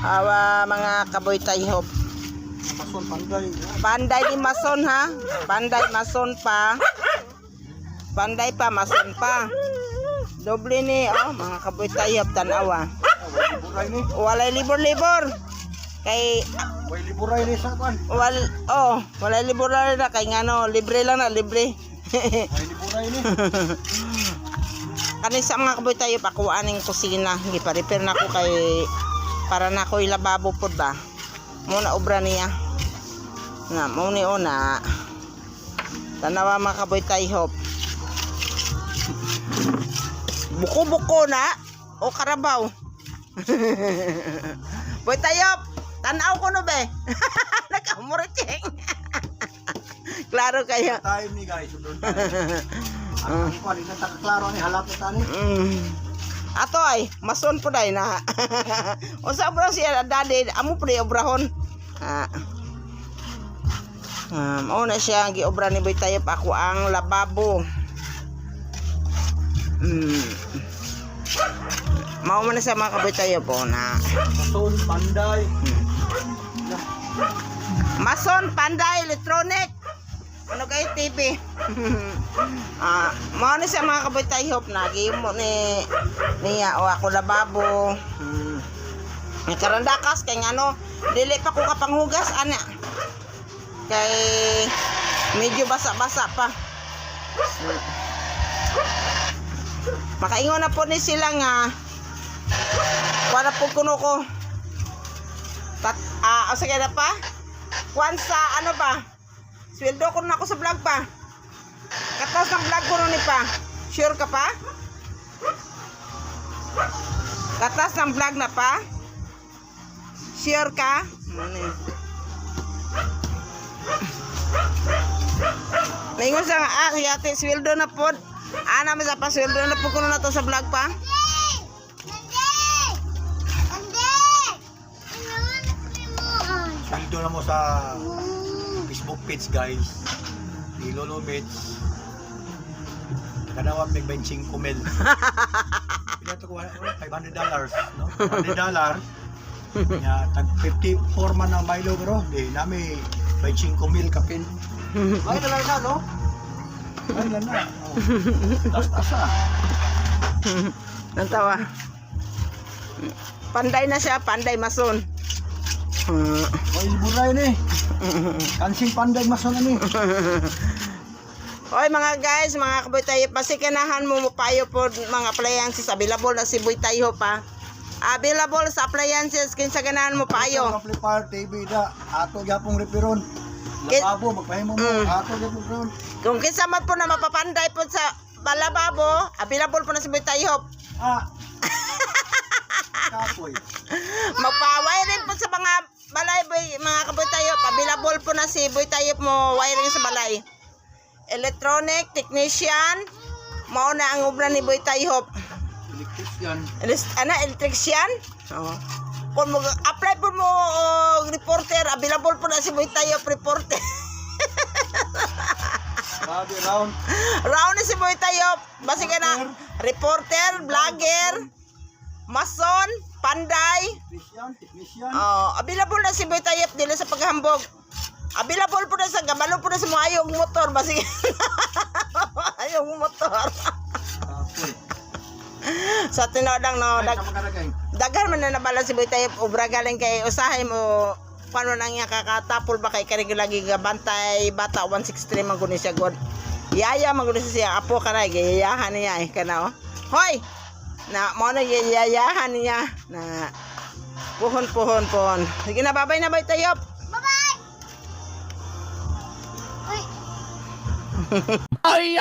Awa mga kaboy tayhop. Mason panday. Panday ni mason ha. Panday mason pa. Panday pa mason pa. Doble ni mga kaboy tayhop tanawa. Liburay ni. Walay libor-libor. Kay Way liburay ni sa kwan. walay libor na kay ngano, libre lang na, libre. Way liburay ni. Kani sa mga kaboy tayhop ako aning kusina, gipa-repair na ko kay para na ko ilababo pod ba. Muna obra niya. Na mo ni una. Tanawa mga kaboy tayhop. Buko-buko na o karabaw. Boy tayhop, tanaw ko no be. Nakamuriting. Klaro kayo. Tayo ni guys, sundon tayo. Ang kwan ina ta klaro ni halapot ani. Ato ay mason po day na. Unsa obra siya dadi amo pre obrahon. Mao na siya ang giobra ni Boy Tayhop ako ang lababo. Mao man sa mga kaboy tayhop po na. Mason panday. Mason panday electronic. Ano kay TV? Mao na sa mga kaboy tayhop na gihimo ni niya o ako lababo. May karandakas kay ngano dili pa ko kapanghugas ana. Kay medyo basa-basa pa. Makaingon na po ni sila nga wala po kuno ko sige na pa kuan sa ano ba sweldo ko na ako sa vlog pa katos ng vlog ko ni pa sure ka pa katas ng vlog na pa sure ka Lingon sa yate sweldo na po ana man sa pa sweldo na po kuno na to sa vlog pa Sweldo na mo sa Facebook page guys. Ni Lolo Bits. Kadawat may benching kumel. Pila to ko $500, no? $500. Ya tag 54 man ang baylo bro. Di nami benching kumel kapin. Ay na na no? Ay na na. Tas-tasa. Nantawa. Panday na siya, panday mason. Ay buray ni. Kansing panday mason ni. Oy mga guys, mga kaboy tayhop, pasikanahan mo payo po mga appliances available na si Boy Tayhop pa. Available sa appliances kinsa ganahan mo payo. Amplifier TV da ato gyapong repiron. Lababo magpahimo mo ato gyapong repiron. Kung kinsa man po na mapapanday po sa balababo, available po na si Boy Tayhop. Kapoy. Magpa-wiring po sa mga balay mga kaboy tayhop, available po na si Boy Tayhop mo wiring sa balay. Electronic technician, mao na ang obra ni Boy Tayhop. Electrician. Electrician? Oo. Kung mag-apply po mo reporter, available po na si Boy Tayhop reporter. Grabe round. Round na si Boy Tayhop. Basi ka na reporter, vlogger, mason, panday. Technician. Available na si Boy Tayhop dili sa paghambog. Available po na sa gabalo po na sa mga ayong motor. Basi ayong motor. Kapoy. Sa tinodang no, daghan man na nabala si Boy Tayhop obra galing kay usahay mo paano nang iya kakatapol ba kay kanig lagi gabantay bata 163 man kuno siya god. Yaya man kuno siya apo kanay gayayahan niya kana Hoy. Na mo na yayayahan niya na puhon. Sige na babay na Boy Tayhop. Bye-bye. Ay.